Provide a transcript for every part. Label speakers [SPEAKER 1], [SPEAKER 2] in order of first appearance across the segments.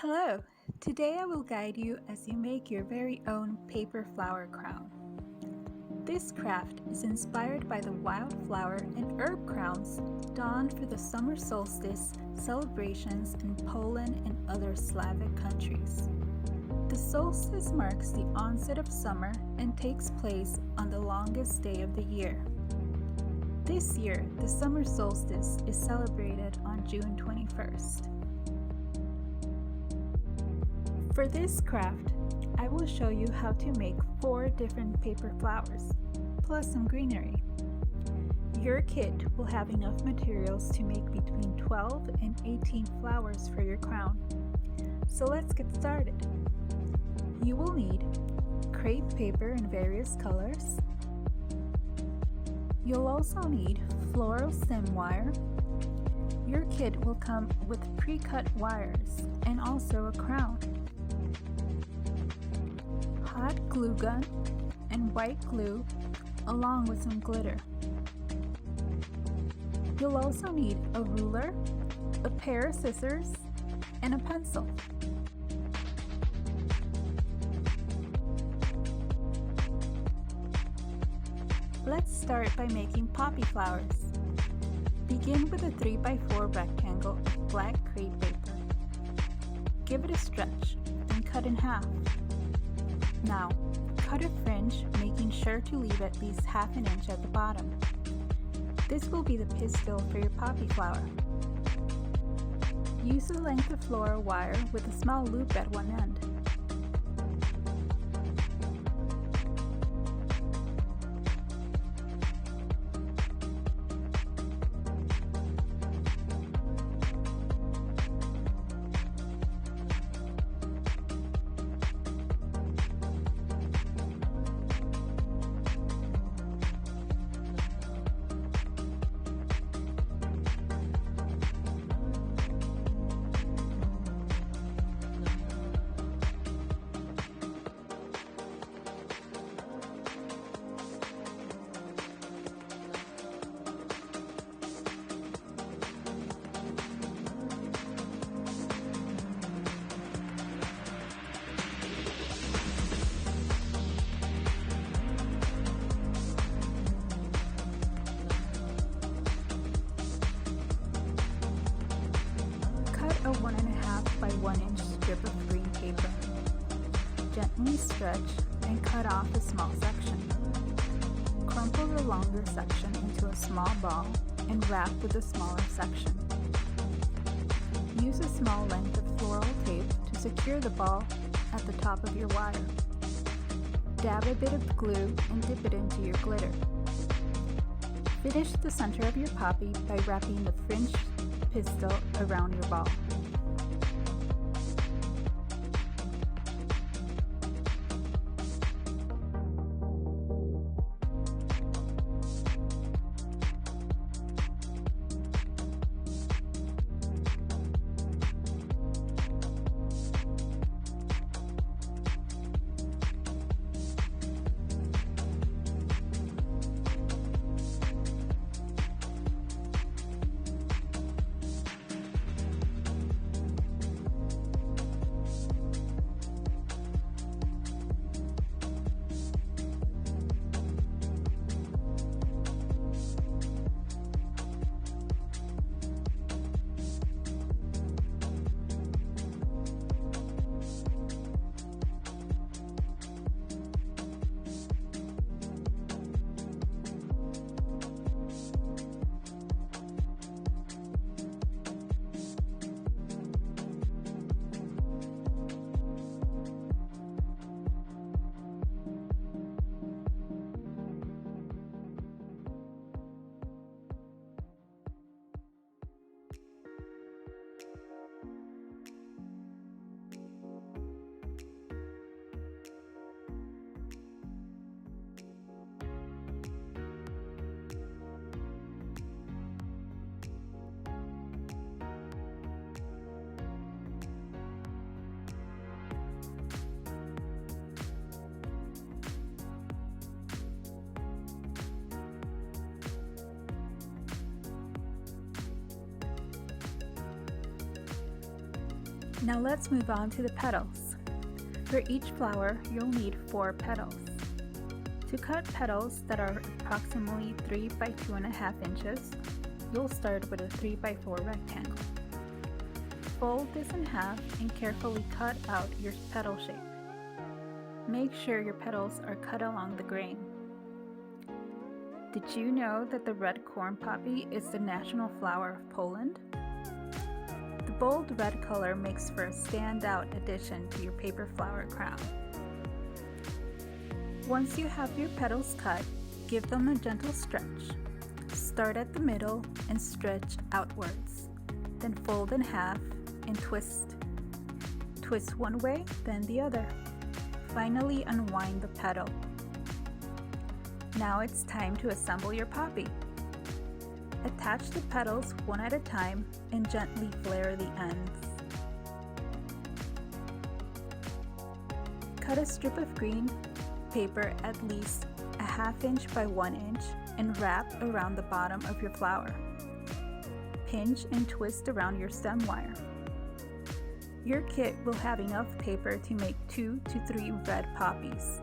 [SPEAKER 1] Hello! Today I will guide you as you make your very own paper flower crown. This craft is inspired by the wildflower and herb crowns donned for the summer solstice celebrations in Poland and other Slavic countries. The solstice marks the onset of summer and takes place on the longest day of the year. This year, the summer solstice is celebrated on June 21st. For this craft, I will show you how to make 4 different paper flowers, plus some greenery. Your kit will have enough materials to make between 12 and 18 flowers for your crown. So let's get started. You will need crepe paper in various colors. You'll also need floral stem wire. Your kit will come with pre-cut wires and also a crown. Hot glue gun and white glue along with some glitter. You'll also need a ruler, a pair of scissors, and a pencil. Let's start by making poppy flowers. Begin with a 3x4 rectangle of black crepe paper. Give it a stretch and cut in half. Now, cut a fringe, making sure to leave at least half an inch at the bottom. This will be the pistil for your poppy flower. Use a length of floral wire with a small loop at one end. A 1.5 by 1 inch strip of green paper. Gently stretch and cut off a small section. Crumple the longer section into a small ball and wrap with the smaller section. Use a small length of floral tape to secure the ball at the top of your wire. Dab a bit of glue and dip it into your glitter. Finish the center of your poppy by wrapping the fringed pistil around your ball. Now let's move on to the petals. For each flower, you'll need 4 petals. To cut petals that are approximately 3 by 2.5 inches, you'll start with a 3 by 4 rectangle. Fold this in half and carefully cut out your petal shape. Make sure your petals are cut along the grain. Did you know that the red corn poppy is the national flower of Poland? The bold red color makes for a standout addition to your paper flower crown. Once you have your petals cut, give them a gentle stretch. Start at the middle and stretch outwards. Then fold in half and twist. Twist one way, then the other. Finally, unwind the petal. Now it's time to assemble your poppy. Attach the petals one at a time and gently flare the ends. Cut a strip of green paper at least a 1/2 inch by 1 inch and wrap around the bottom of your flower. Pinch and twist around your stem wire. Your kit will have enough paper to make 2 to 3 red poppies.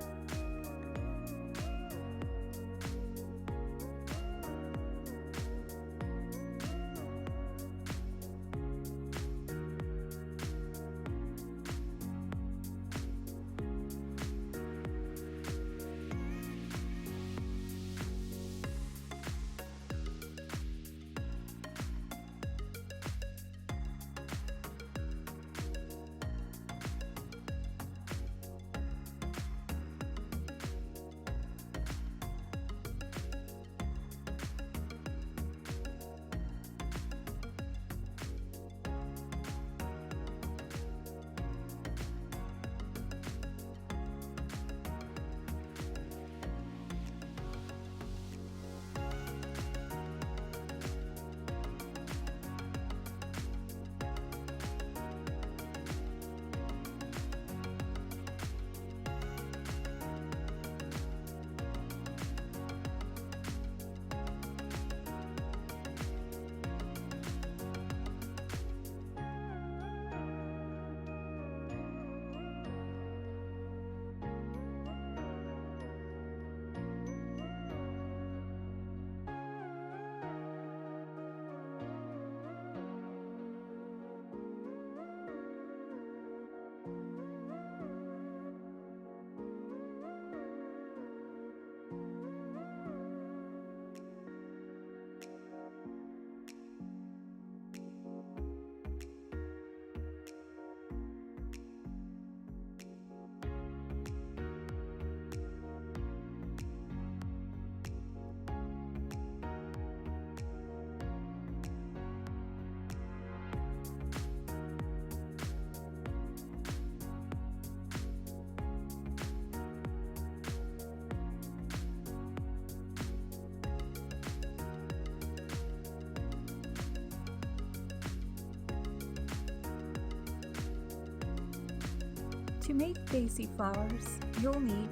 [SPEAKER 1] To make daisy flowers, you'll need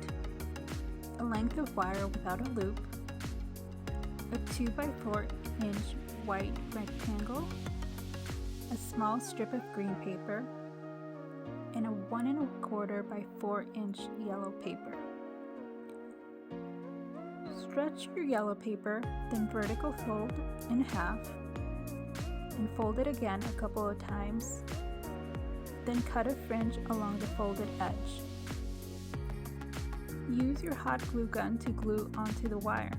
[SPEAKER 1] a length of wire without a loop, a 2 by 4 inch white rectangle, a small strip of green paper, and a 1 1/4 by 4 inch yellow paper. Stretch your yellow paper, then vertical fold in half, and fold it again a couple of times. Then cut a fringe along the folded edge. Use your hot glue gun to glue onto the wire.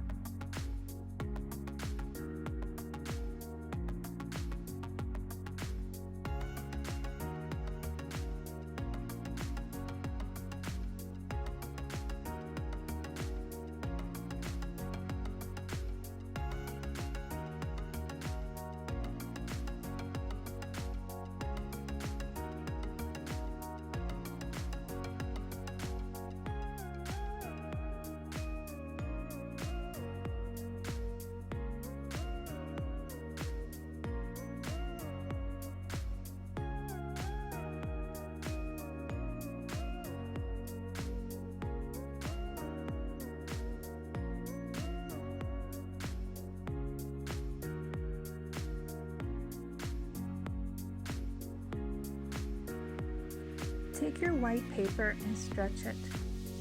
[SPEAKER 1] Take your white paper and stretch it,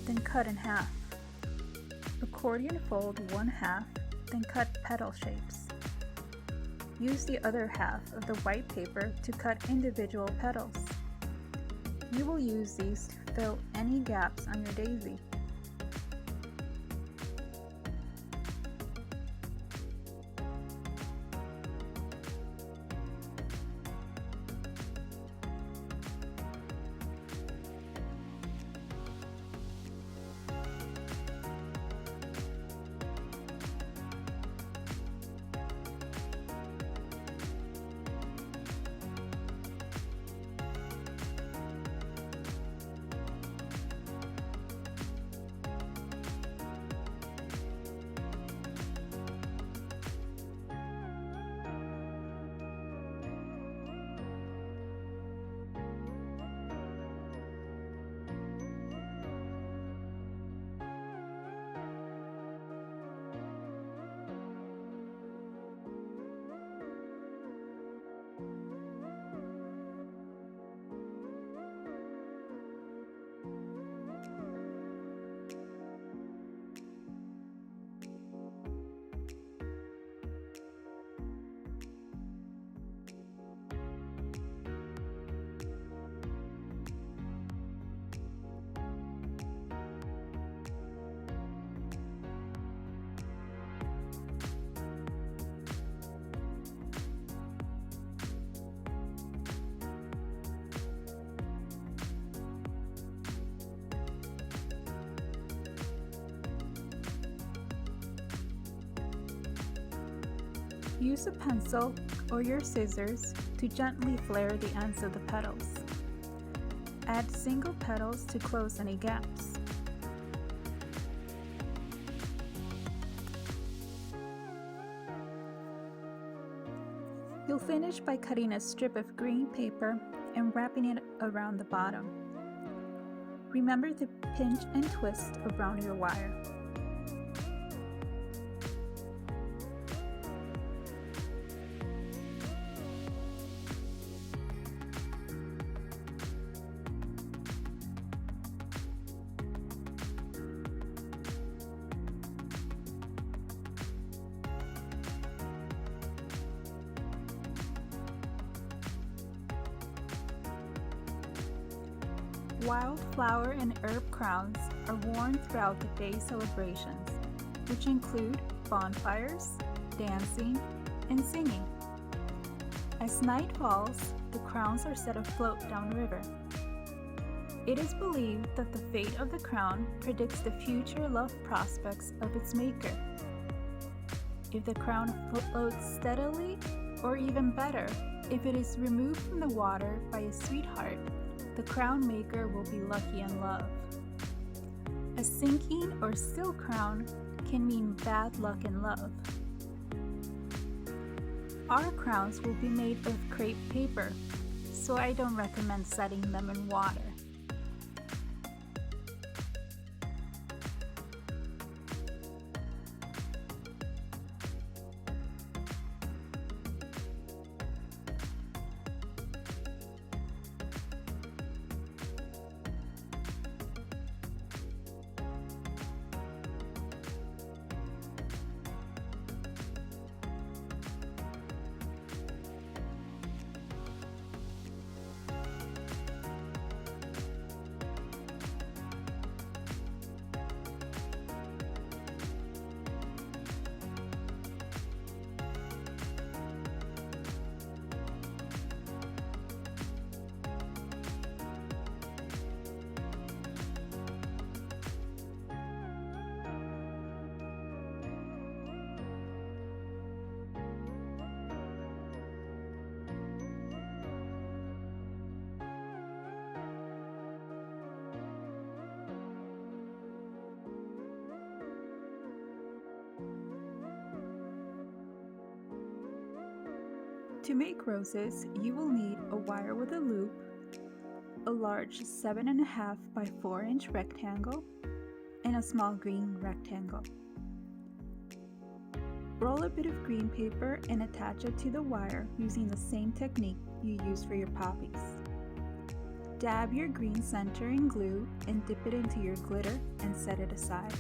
[SPEAKER 1] then cut in half. Accordion fold one half, then cut petal shapes. Use the other half of the white paper to cut individual petals. You will use these to fill any gaps on your daisy. Use a pencil or your scissors to gently flare the ends of the petals. Add single petals to close any gaps. You'll finish by cutting a strip of green paper and wrapping it around the bottom. Remember to pinch and twist around your wire. Wildflower and herb crowns are worn throughout the day's celebrations, which include bonfires, dancing, and singing. As night falls, the crowns are set afloat downriver. It is believed that the fate of the crown predicts the future love prospects of its maker. If the crown floats steadily, or even better, if it is removed from the water by a sweetheart, the crown maker will be lucky in love. A sinking or still crown can mean bad luck in love. Our crowns will be made of crepe paper, so I don't recommend setting them in water. To make roses, you will need a wire with a loop, a large 7.5 by 4 inch rectangle, and a small green rectangle. Roll a bit of green paper and attach it to the wire using the same technique you use for your poppies. Dab your green center in glue and dip it into your glitter and set it aside.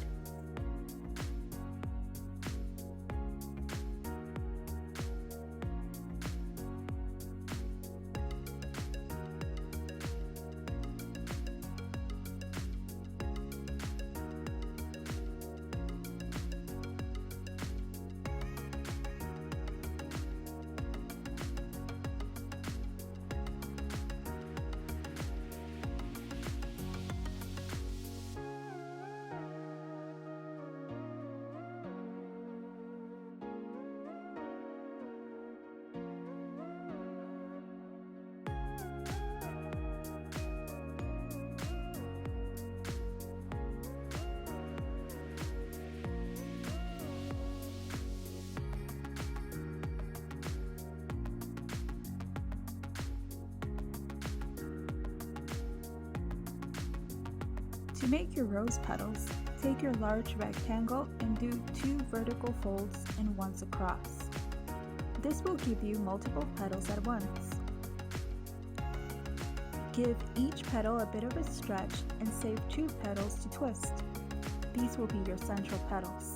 [SPEAKER 1] To make your rose petals, take your large rectangle and do 2 vertical folds and once across. This will give you multiple petals at once. Give each petal a bit of a stretch and save 2 petals to twist. These will be your central petals.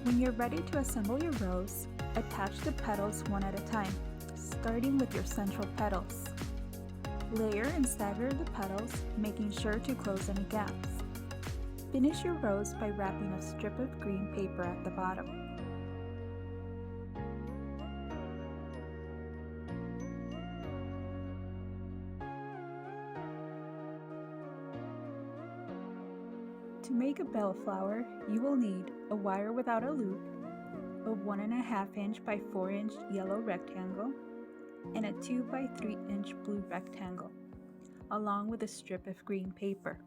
[SPEAKER 1] When you're ready to assemble your rose, attach the petals one at a time, starting with your central petals. Layer and stagger the petals, making sure to close any gaps. Finish your rose by wrapping a strip of green paper at the bottom. To make a bellflower, you will need a wire without a loop, a 1.5 inch by 4 inch yellow rectangle, and a 2 by 3 inch blue rectangle, along with a strip of green paper.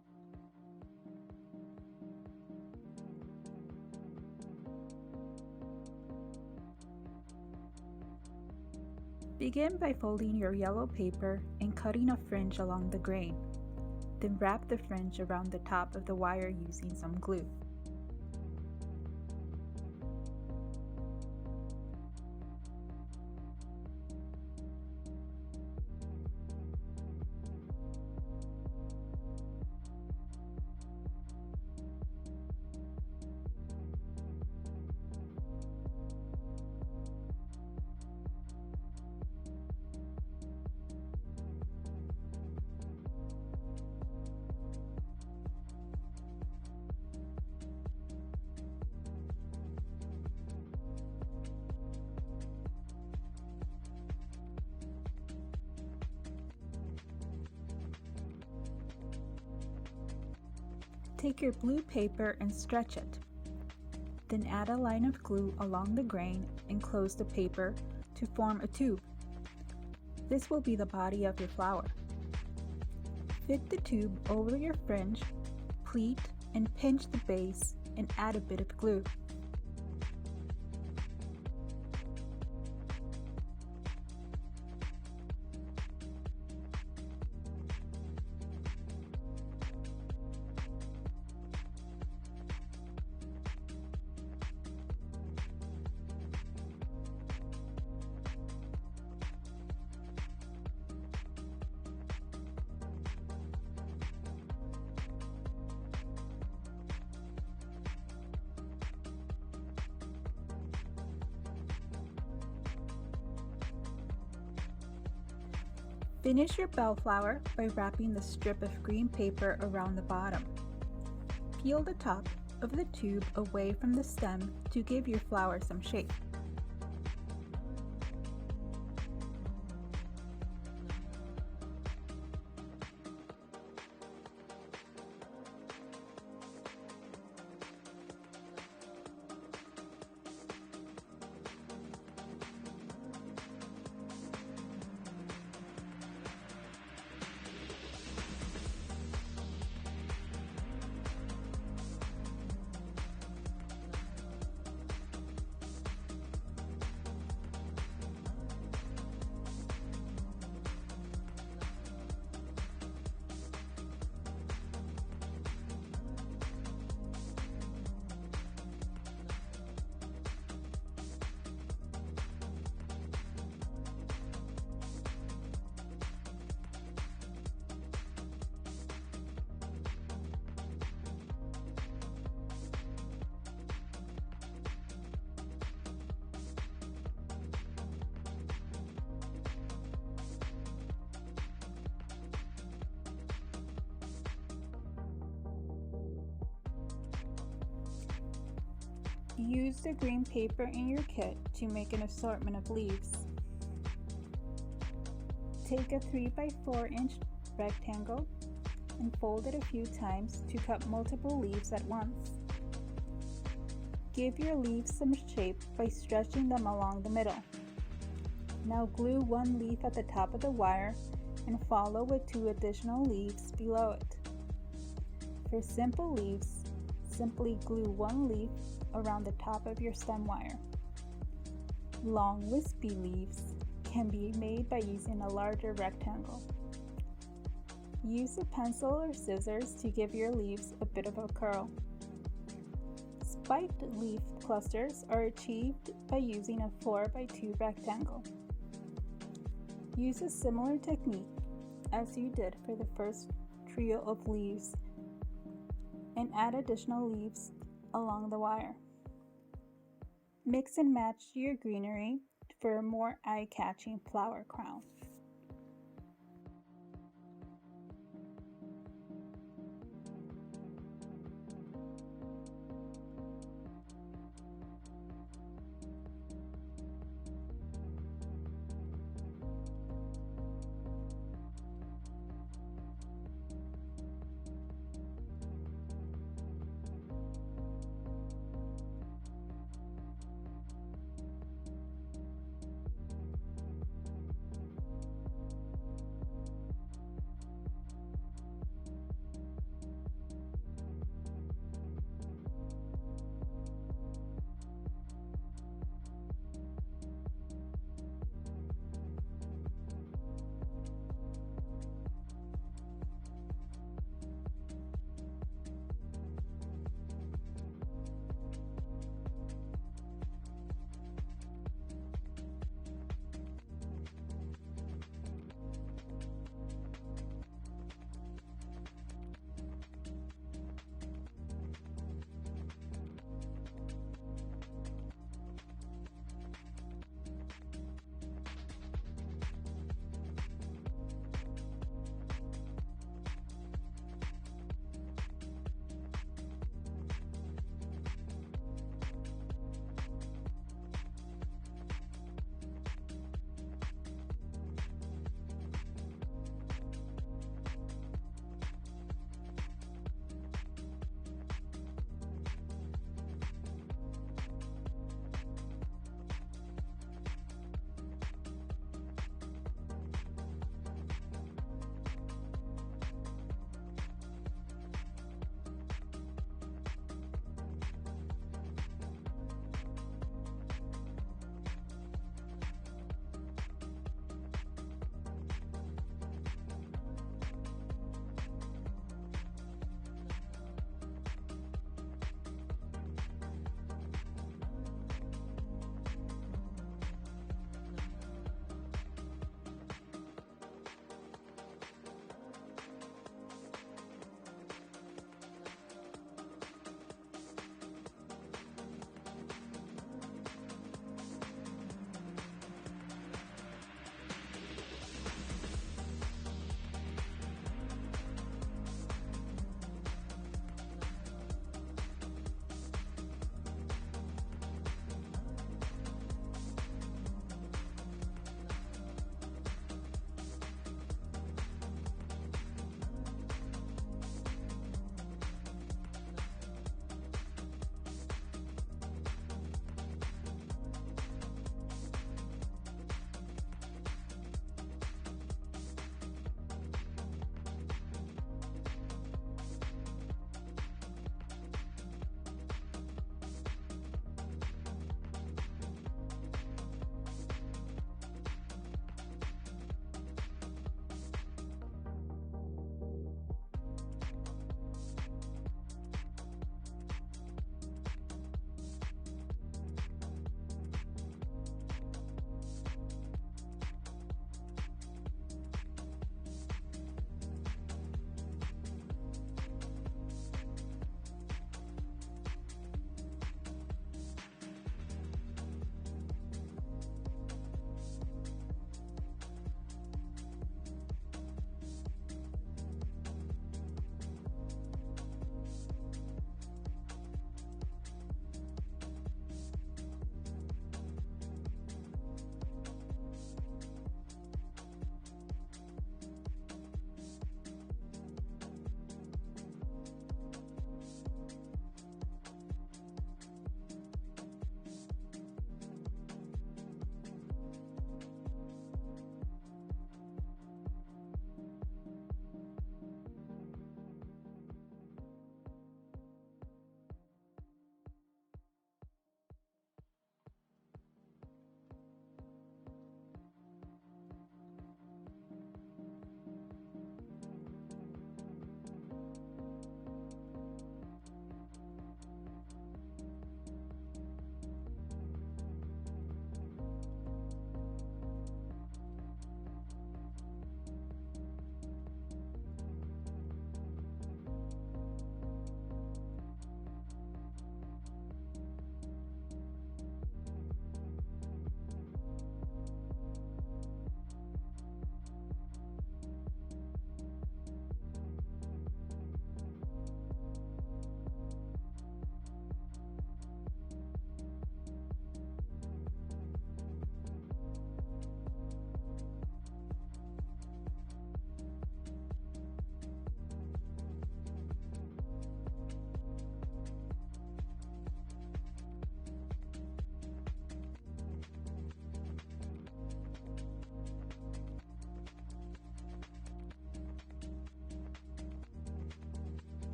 [SPEAKER 1] Begin by folding your yellow paper and cutting a fringe along the grain. Then wrap the fringe around the top of the wire using some glue. Take your blue paper and stretch it. Then add a line of glue along the grain and close the paper to form a tube. This will be the body of your flower. Fit the tube over your fringe, pleat, and pinch the base and add a bit of glue. Finish your bellflower by wrapping the strip of green paper around the bottom. Peel the top of the tube away from the stem to give your flower some shape. Use the green paper in your kit to make an assortment of leaves. Take a 3x4 rectangle and fold it a few times to cut multiple leaves at once. Give your leaves some shape by stretching them along the middle. Now glue one leaf at the top of the wire and follow with 2 additional leaves below it. For simple leaves, simply glue one leaf around the top of your stem wire. Long wispy leaves can be made by using a larger rectangle. Use a pencil or scissors to give your leaves a bit of a curl. Spiked leaf clusters are achieved by using a 4x2 rectangle. Use a similar technique as you did for the first trio of leaves and add additional leaves along the wire. Mix and match your greenery for a more eye-catching flower crown.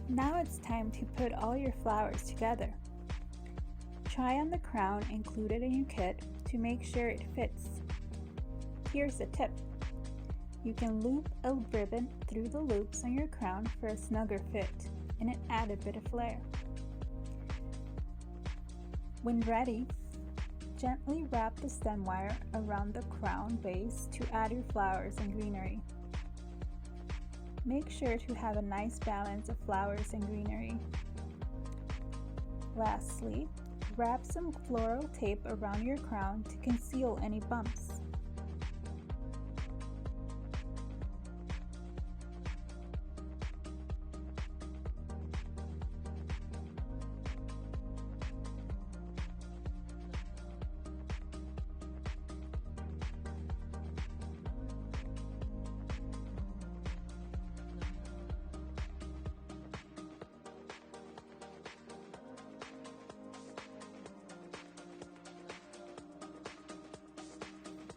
[SPEAKER 1] Now it's time to put all your flowers together. Try on the crown included in your kit to make sure it fits. Here's a tip. You can loop a ribbon through the loops on your crown for a snugger fit and an added bit of flair. When ready, gently wrap the stem wire around the crown base to add your flowers and greenery. Make sure to have a nice balance of flowers and greenery. Lastly, wrap some floral tape around your crown to conceal any bumps.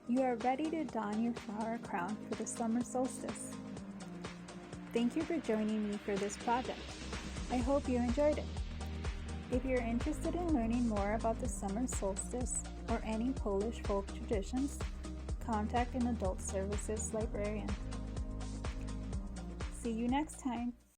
[SPEAKER 1] You are ready to don your flower crown for the summer solstice. Thank you for joining me for this project. I hope you enjoyed it. If you're interested in learning more about the summer solstice or any Polish folk traditions, contact an adult services librarian. See you next time.